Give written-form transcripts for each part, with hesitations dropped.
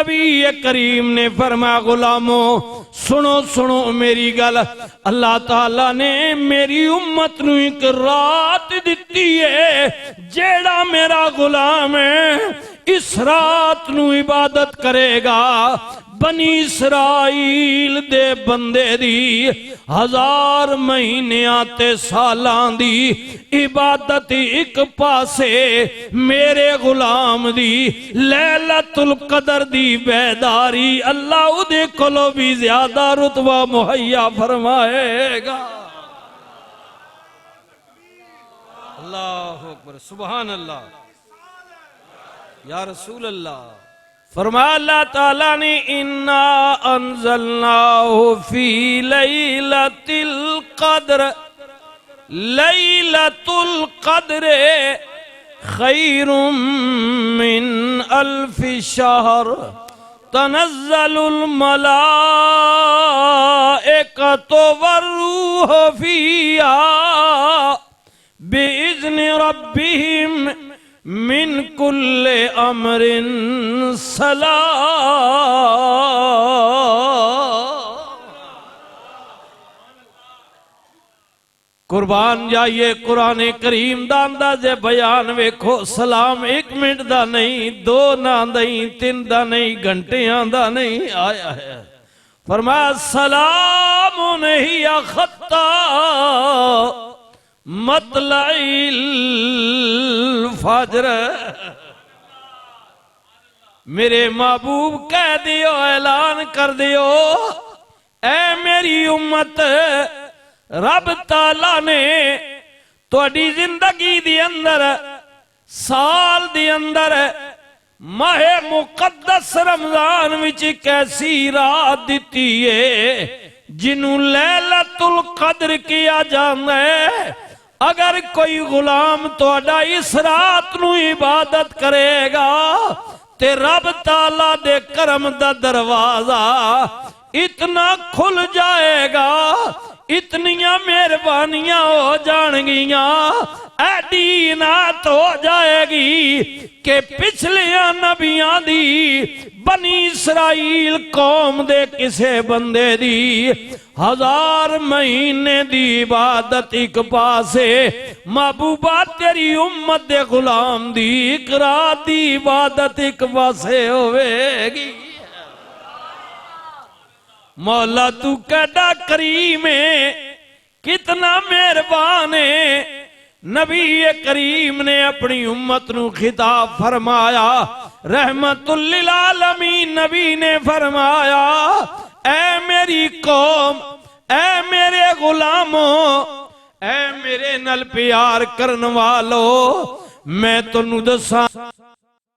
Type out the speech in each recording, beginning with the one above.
नबी करीम ने फरमाया गुलामो सुनो सुनो मेरी गल, अल्लाह ताला ने मेरी उम्मत नूं एक रात दिती है, जेड़ा मेरा गुलाम है इस रात नूं इबादत करेगा, बनी इसराइल दे बंदे दी 1000 महीनियां ते सालां दी इबादत एक पासे, मेरे गुलाम दी लैलतुल कदर दी बेदारी अल्लाह उदे कोलों भी ज्यादा रुतबा मुहैया फरमाएगा। अल्लाहु अकबर, सुभान अल्लाह, या रसूल अल्लाह। फरमाया अल्लाह ताला ने इन्ना अंज़लनाहु फी लैलतिल कद्र, लैलतुल कद्र खैरुम मिन अल्फि शहर, तनज़्ज़लुल मलाइकतु वर्रूह फीहा बिइज़्नि रब्बिहिम मिन कुल्ले अमरिन सलाम। कुर्बान जाइए कुरान करीम दा अंदाज़े बयान वेखो, सलाम 1 मिनट दा नहीं, 2 ना नहीं, 3 दा नहीं, घंटियां दा नहीं आया है। फरमाया सलामुन हिया खत्ता मतलाइल फजर। मेरे महबूब कह दियो, ऐलान कर दियो, ऐ मेरी उम्मत, रब ताला ने तुहाडी जिंदगी दी अंदर, साल दी अंदर माहे मुकद्दस रमजान विच एक ऐसी रात दिती है जिन्हों लैलतुल कद्र किया जाता है। अगर कोई गुलाम तुहाडा इस रात नूं इबादत करेगा ते रब ताला दे करम दा दरवाजा इतना खुल जाएगा, इतनियां मेहरबानियां हो जाएंगियां, ऐडी इनात हो जाएगी कि पिछले नबियां दी बनी इसराइल कौम दे किसे बंदे दी 1000 महीने दी इबादत एक पासे, महबूबा तेरी उम्मत दे गुलाम दी एक रात दी इबादत एक पासे होवेगी। मौला तू कैडा करीम है, कितना मेहरबान है। नबी करीम ने अपनी उम्मत नू खिताब फरमाया, रहमतुल लिल आलमीन नबी ने फरमाया, ऐ मेरी कौम, ऐ मेरे गुलामों, ऐ मेरे नल प्यार करन वालो, मैं तुनू दसा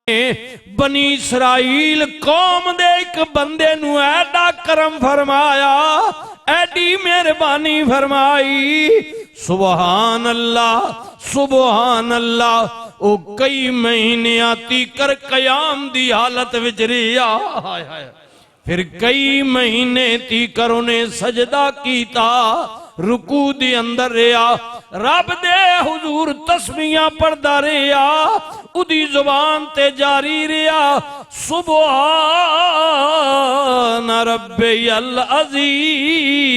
बनी इसराइल कौम दे एक बंदे नू ऐडा करम फरमाया, ऐडी मेहरबानी फरमाई। सुबहान अल्लाह, सुबहान अल्लाह। ओ कई महीने तीकर कयाम दी हालत विच रिया, फिर कई महीने तीकर उन्हें सजदा कीता, रुकू दी अंदर रिया, रब दे हुजूर तस्बीहां पढ़दा रिया, उदी जुबान ते जारी रिया, सुबहान रब्बियल अज़ीम,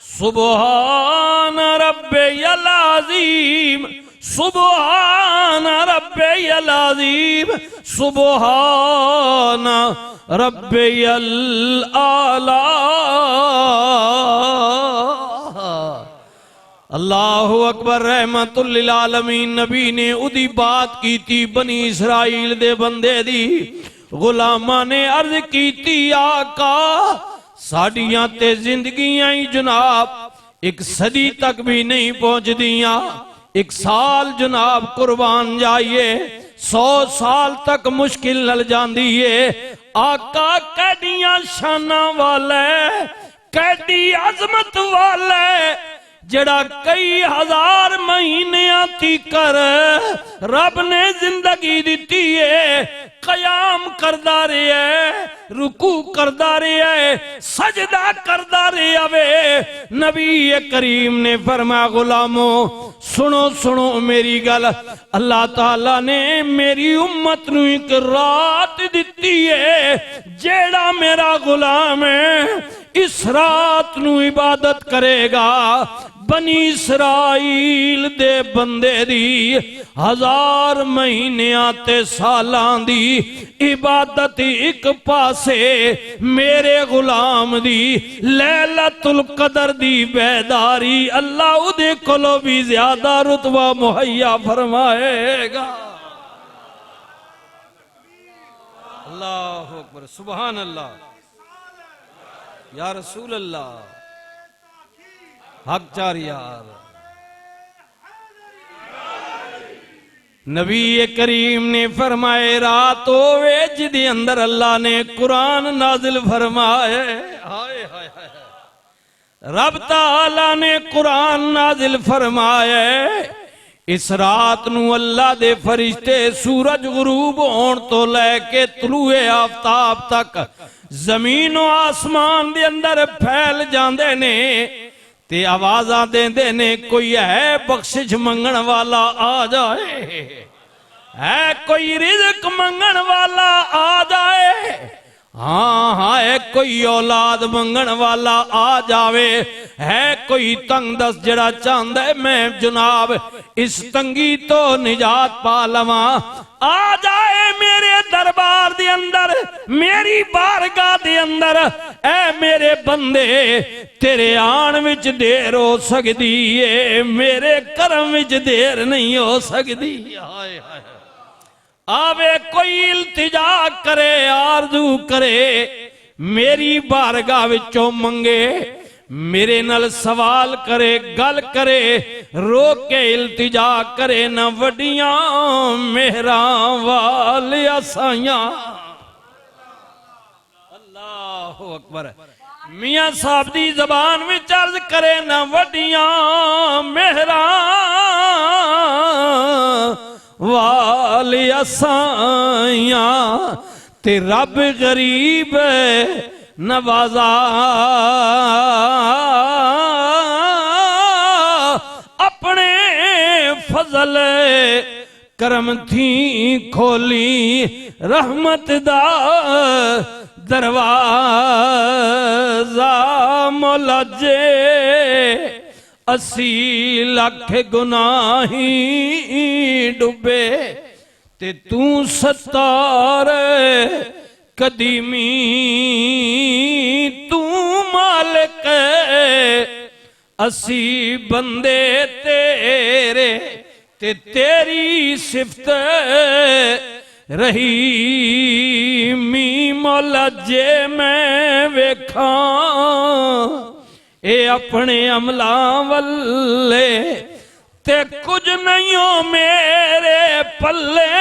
सुबहान रब्बियल अज़ीम, सुबहान रब्बियल अज़ीम, सुबहान रब्बियल आला। अल्लाहु अकबर। रहमतुल लिल आलमीन नबी ने उदी बात की थी बनी इसराइल दे बंदे दी। गुलामा ने अर्ज की थी, आका साड़ियां ते जिंदगियां ही जनाब एक सदी तक भी नहीं पहुंचदियां, 1 साल जनाब कुर्बान जाइए, 100 साल तक मुश्किल लग जाती है। आका कैडियां शाना वाला, कैडी अजमत वाला, जड़ा कई 1000 महीने तीकर रब ने जिंदगी दी है, कयाम करदा रहे, रुकू करदा रहे, सजदा करदा रहे। नबी करीम ने फरमाया गुलामो सुनो सुनो मेरी गल, अल्लाह ताला ने मेरी उम्मत नू एक रात दिती है, जेड़ा मेरा गुलाम है इस रात नू इबादत करेगा, बनी इसराइल दे बंदे दी 1000 महीनियां ते सालां दी इबादत एक पासे, मेरे गुलाम दी लैलतुल कदर दी बेदारी अल्लाह उदे कोलों भी ज्यादा रुतबा मुहैया फरमाएगा। अल्लाहु अकबर, सुभान अल्लाह, या रसूल अल्लाह, हक चार यार। नबी करीम ने फरमाए रात होवे जिदे अंदर अल्लाह ने कुरान नाजिल फरमाए, हाय हाय हाय, रब ताला ने कुरान नाजिल फरमाए। इस रात नू अल्लाह दे फरिश्ते सूरज गुरूब होण तो लैके तुलूए आफ्ताब तक जमीन और आसमान दे अंदर फैल जांदे ने ते आवाज़ां देंदे ने कोई है बख्शिश मंगण वाला आ जाए, है कोई रिज़्क मंगण वाला आ जाए, हाँ हाँ है कोई औलाद मंगण वाला आ जावे, है कोई तंग दस जड़ा चाहता है मैं जनाब इस तंगी तो निजात पा लवा, आ जाए मेरे दरबार दे अंदर, मेरी बारगाह दे अंदर। ऐ मेरे बंदे तेरे आन विच देर हो सकती है, मेरे करम विच देर नहीं हो सकती। हाय हाय, आवे कोई इल्तिजा करे, आरजू करे, मेरी बारगाह विचों मंगे, मेरे नल सवाल करे, गल करे, रोक के इल्तिजा करे, न वडियां मेहरा वालिया साइयां। अल्लाहु अकबर, मियां साहब दी जबान विच अर्ज करे, न वडियां मेहरा वालिया साइयां, ते रब गरीब नवाजा अपने फजल करम थी खोली, रहमत दा दरवाजा मौला जे 80 लाख गुनाही डुबे, ते तू 70 कदीमी तू मालिक, 80 बंदे तेरे, ते तेरी सिफत रही मी मौला जे मैं वेखा, ए अपने अमलां वल्ले ते कुछ नहीं हो मेरे पल्ले,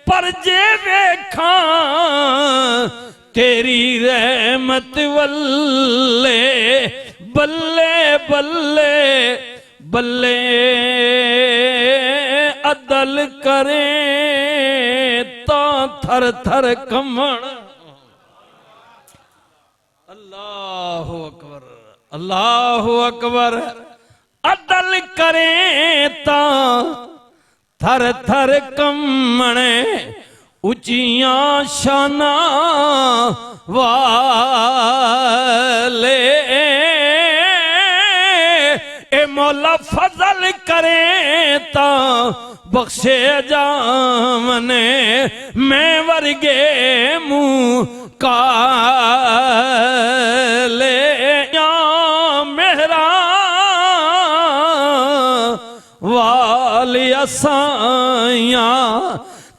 पर जे वेखा तेरी रहमत वल्ले, बल्ले बल्ले बल्ले अदल करे ता थर थर कमण। अल्लाहु अकबर, अल्लाहु अकबर, अदल करे ता थर थर कमणे, उचियां शाना वाले, ए मौला फजल करे ता बख्शे जामने, मैं वर्गे मुँह काले या मेहरा वालिया साइयां,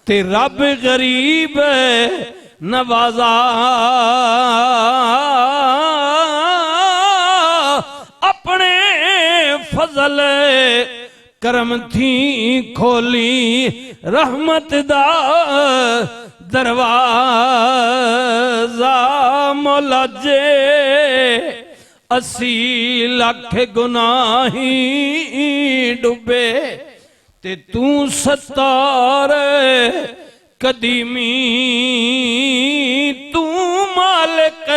ते रब गरीब नवाजा अपने फजल करम थी खोली, रहमत दा दरवाजा मौला जे 80 लाख गुनाही डुबे, ते तू 70 कदीमी तू मालिक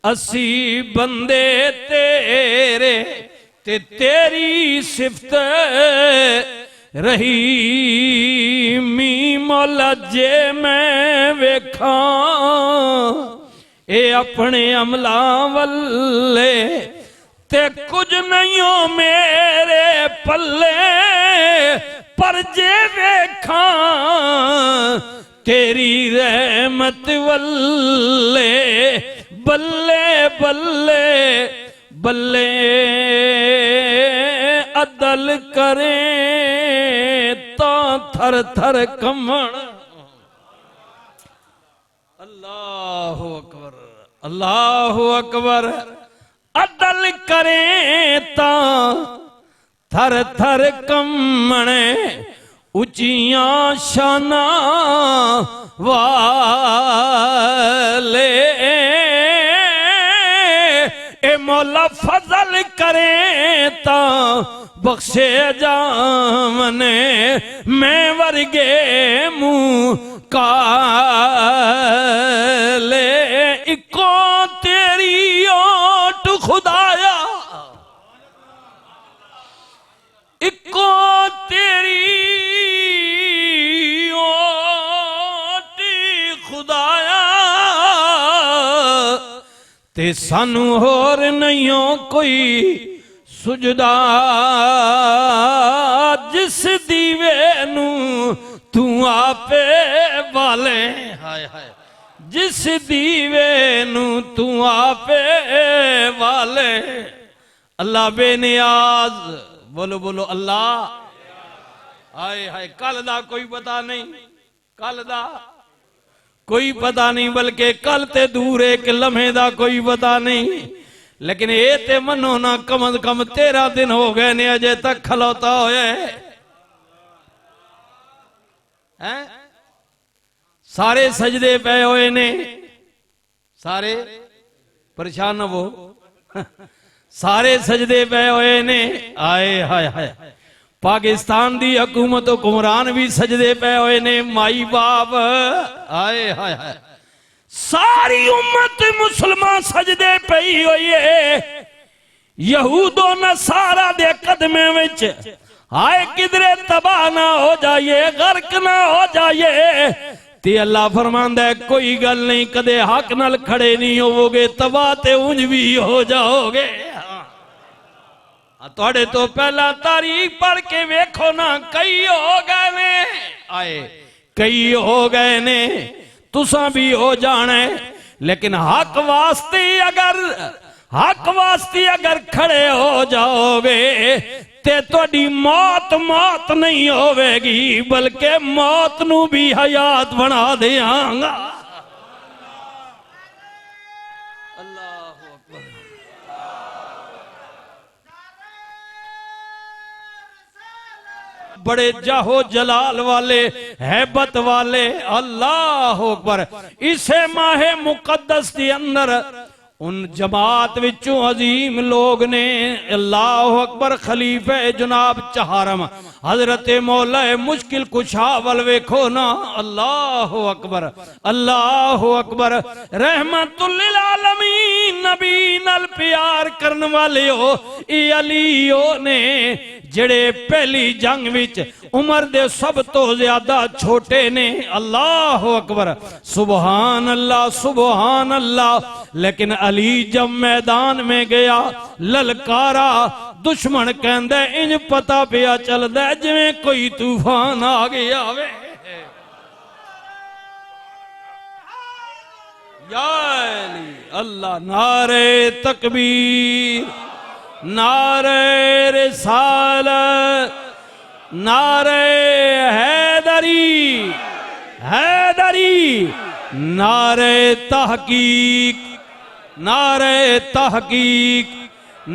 असी बंदे तेरे ते तेरी सिफत रही मी मौला जे मैं वेखा ए अपने अमलां वल्ले ते कुछ नहीं हो मेरे पल्ले पर जे वेखा तेरी रहमत वल्ले बल्ले बल्ले बल्ले अदल करें ता थर थर कमण अल्लाह अकबर अल्लाह अकबर अदल करें ता थर थर कमण उचियां शाना वाले ए मौला फजल करें ता बख्शे जामने मैं वर्गे मुँह काले इको तेरी ओट खुदाया इको तेरी ओट खुदाया ते सानू होर नहीं हो कोई सुजदा जिस दीवे नू तू आपे वाले हाय हाय जिस दीवे नू तू आपे वाले अल्लाह बेनियाज बोलो बोलो अल्लाह हाय हाय कल दा कोई पता नहीं कल दा कोई पता नहीं बल्कि कल ते दूर एक लम्हे दा कोई पता नहीं लेकिन ये ते मनो ना कम से कम 13 दिन हो गए ने अजे तक खलोता होया है सारे सजदे पे हुए ने सारे परेशान हो सारे सजदे पे हुए ने आए हाय हाय पाकिस्तान दी हुकूमत हुक्मरान भी सजदे पे हुए ने माई बाप आए हाय हाय सारी उम्मत मुसलमान सजदे पई हुई है यहूदो नसारा दे कदमे विच हाय किधरे तबाह ना हो जाइए गर्क ना हो जाइए ते अल्लाह फरमांदा है कोई गल नहीं कदे हक नाल खड़े नहीं होवोगे तबाह ते उंज भी हो जाओगे तुहाडे तो पहला तारीख पढ़ के वेखो ना कई हो गए ने आए कई हो गए ने तुसा भी हो जाने लेकिन हक वास्ते अगर खड़े हो जाओगे ते तोड़ी मौत मौत नहीं होवेगी बल्कि मौत नू भी हयात बना देंगा बड़े जाहो जलाल वाले हैबत वाले अल्लाह अकबर इसे माहे मुकद्दस के अंदर उन जमात विचों अजीम लोग ने अल्लाह अकबर खलीफे जनाब चहारम हजरत मौला मुश्किल कुशा वल वेखो ना अल्लाह अकबर रहमतुल लिल आलमीन नबी नाल प्यार करने वाले हो ए अलीओ ने जड़े पहली जंग विच उमर दे सब तो ज्यादा छोटे ने अल्लाह अकबर सुबहान अल्लाह लेकिन अली जब मैदान में गया ललकारा दुश्मन कहंदा इंज पता पिया चलदा जिवें कोई तूफान आ गया वे या अली अल्लाह नारे तकबीर नारे रिसालत नारे हैदरी नारे तहकीक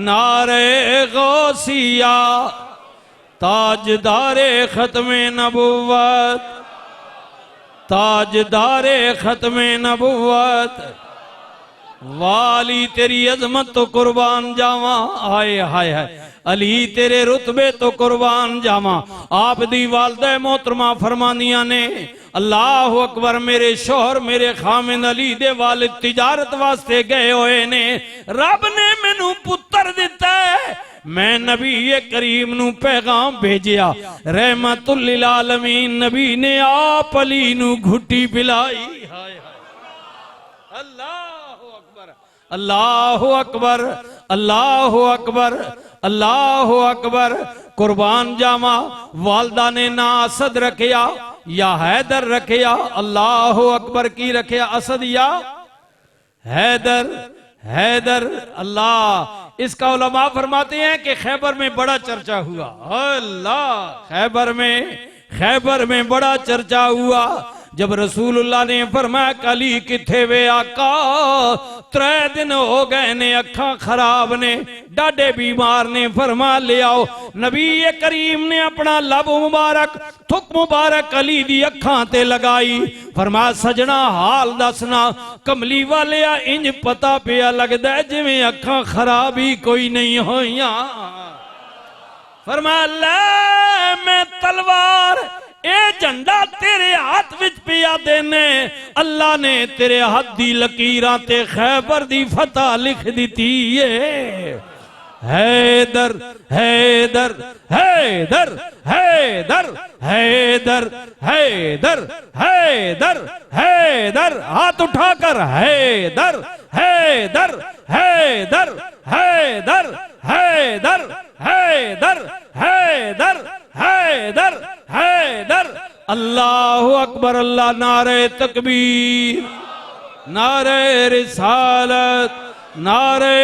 नारे गौसिया ताजदारे खत्मे नबुवत वाली तेरी अजमत तो कुर्बान जावा हाय हाय हाय अली तेरे रुतबे तो कुर्बान जावा। आप दी वालदा मोहतरमा फरमानिया ने अल्लाह अकबर, मेरे शोहर मेरे खामिद अली दे वालिद तिजारत वास्ते गए हुए ने, रब ने मैनू पुत्र दिता है, मैं नबी करीम नू पैगाम भेजिया, रहमतुल लिल आलमीन नबी ने आप अली नू घुट्टी पिलाई। अल्लाह अकबर अल्लाह अकबर अल्लाह अकबर अल्लाह अकबर। कुर्बान जावा, वालदा ने ना असद रखिया या हैदर रखिया। अल्लाह अकबर की रखिया, असद या हैदर? हैदर। अल्लाह, इसका उलमा फरमाते हैं कि खैबर में बड़ा चर्चा हुआ। अल्लाह, खैबर में बड़ा चर्चा हुआ जब रसूलुल्लाह ने फरमाया कली किथे वे आका, 3 दिन हो गए ने, अखा खराब ने, डाडे बीमार ने, फरमा ले आओ। नबी करीम ने अपना लब मुबारक, थुक मुबारक अली दी अखा ते लगाई। फरमाया सजना हाल दसना। कमली वाले इंज पता पिया लगदा है जिवें अखा खराब ही कोई नहीं होइया। फरमाया ले मैं तलवार ए झंडा तेरे हाथ विच पिया देने, अल्लाह ने तेरे हाथ दी लकीरां ते खैबर दी फतह लिख दी है। हैदर हैदर हैदर हैदर हैदर हैदर हैदर हैदर, हाथ उठाकर हैदर हैदर हैदर हैदर हैदर हैदर हैदर हैदर हैदर। अल्लाहु अकबर। अल्लाह, नारे तकबीर, नारे रिसालत, नारे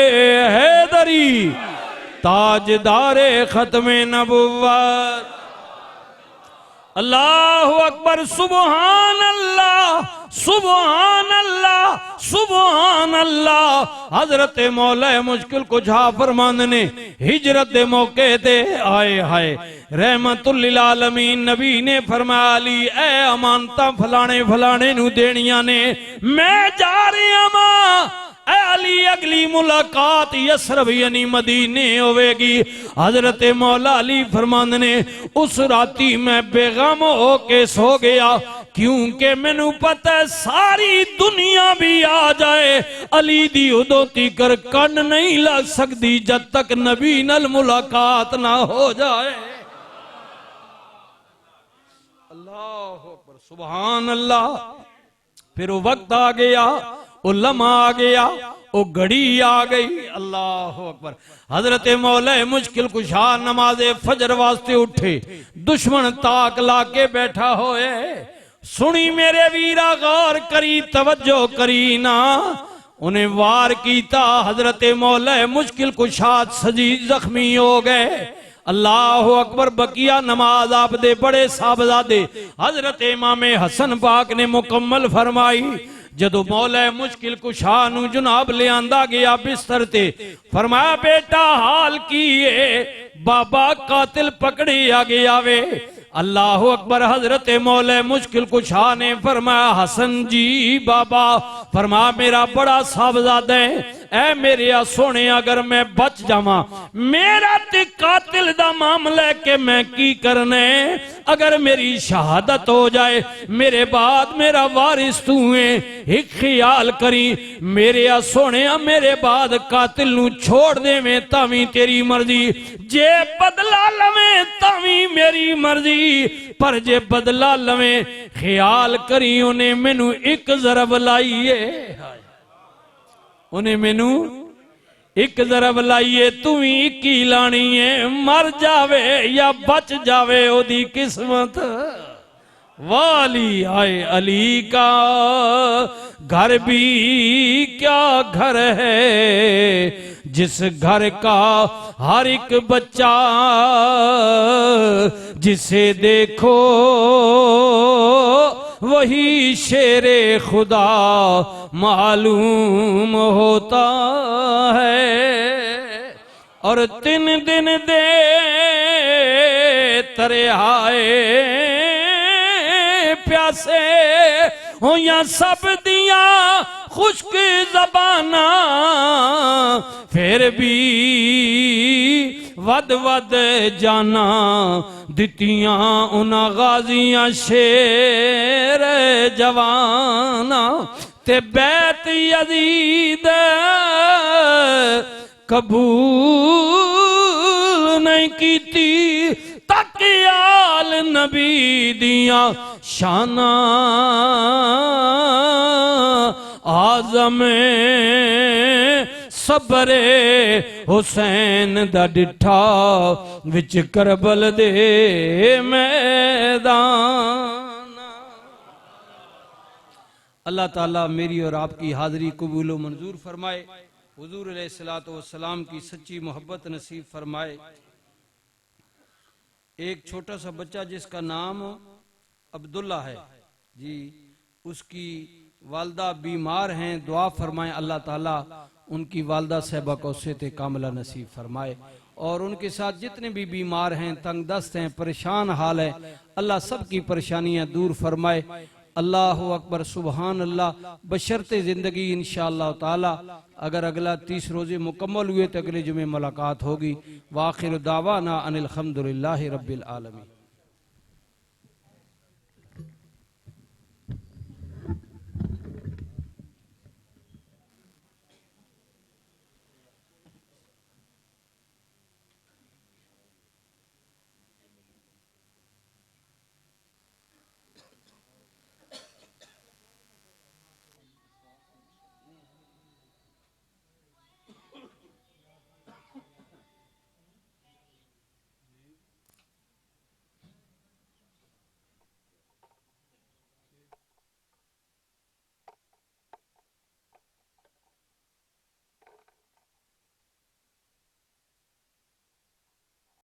हैदरी, ताजदारे खत्मे नबुव्वत। अल्लाहु अकबर। सुबहान अल्लाह सुबहान अल्लाह सुबहान अल्लाह। हजरत मौला मुश्किल कुछा फरमांद ने हिजरत दे मौके ते आए हाय रहमतुल लिल आलमीन नबी ने फरमाया अली ए अमानता फलाने फलाने नू देनियां ने, मैं जा रहा मां अली अगली मुलाकात यसरब यानी मदीने होवेगी। हजरत मौला अली फरमांद ने उस राती मैं बेगम होके सो गया, क्योंकि मैनू पता है सारी दुनिया भी आ जाए अली दी उदों तीकर कन नहीं लग सकती जब तक नबी नाल मुलाकात ना हो जाए। अल्लाह अकबर, सुभान अल्लाह। फिर वो वक्त आ गया, वो लम्हा आ गया, वो घड़ी आ गई। अल्लाह अकबर। हजरत मौला मुश्किल कुशा नमाजे फजर वास्ते उठे, दुश्मन ताक ला के बैठा होए। सुनी मेरे वीरा गौर करी तवज्जो करी ना, उन्हें वार कीता। हजरत मौला मुश्किल कुशात सजी जख्मी हो गए। अल्लाह अकबर। बकिया नमाज आप दे बड़े साहबजादे हजरत इमाम हसन पाक ने मुकम्मल फरमाई। जदों मौला मुश्किल कुशा नू जनाब ले आंदा गया बिस्तर ते, फरमाया बेटा हाल की है, बाबा कातिल पकड़े आ गया वे। अल्लाह अकबर। हजरत मौला मुश्किल कुशा ने फरमाया हसन जी बाबा, फरमा मेरा बड़ा साहबजादा है, ऐ मेरे सोने अगर मैं बच जावा, मेरा ते कातिल दा मामला है कि मैं की करने, अगर मेरी शहादत हो जाए मेरे बाद मेरा वारिस तू है, एक ख्याल करी मेरे सोने मेरे बाद कातिल नू छोड़ देवे तावी तेरी मर्जी, जे बदला लवे तावी मेरी मर्जी, पर जे बदला लवे ख्याल करी उन्हें मैनू एक जरब लाइए, उन्हें मैनू एक जरब लाइए, तू ही की लानी है, मर जावे या बच जावे ओदी किस्मत। वाली आए अली का घर भी क्या घर है, जिस घर का हर एक बच्चा जिसे देखो वही शेरे खुदा मालूम होता है। और 3 दिन दे तरे आए प्यासे हो या सब दिया खुश्क जबाना, फिर भी वद वद जाना दितियां उन्हां गाजियां शेर जवाना ते बैत यजीद कबूल नहीं कीती तक आल नबी दियां शाना आज़म सबरे हुसैन दा डिठा विच करबल दे मैदान। अल्लाह ताला मेरी और आपकी हाज़री कबूल व मंजूर फरमाए, हुजूर अलैहिस्सलातु वस्सलाम की सच्ची मोहब्बत नसीब फरमाए। एक छोटा सा बच्चा जिसका नाम अब्दुल्ला है जी, उसकी वालदा बीमार हैं, दुआ फरमाएं अल्लाह ताला उनकी वालदा साहिबा को सेहत कामिला नसीब फरमाए, और उनके साथ जितने भी बीमार हैं, तंग दस्त हैं, परेशान हाल है, अल्लाह सबकी परेशानियां दूर फरमाए। अल्लाह अकबर, सुबहान अल्लाह। बशर्ते जिंदगी इंशाअल्लाह ताला अगर अगला 30 रोजे मुकम्मल हुए तो अगले जुमे मुलाकात होगी। वाखिर दावाना अनिल हम्दुलिल्लाहि रब्बिल आलमीन।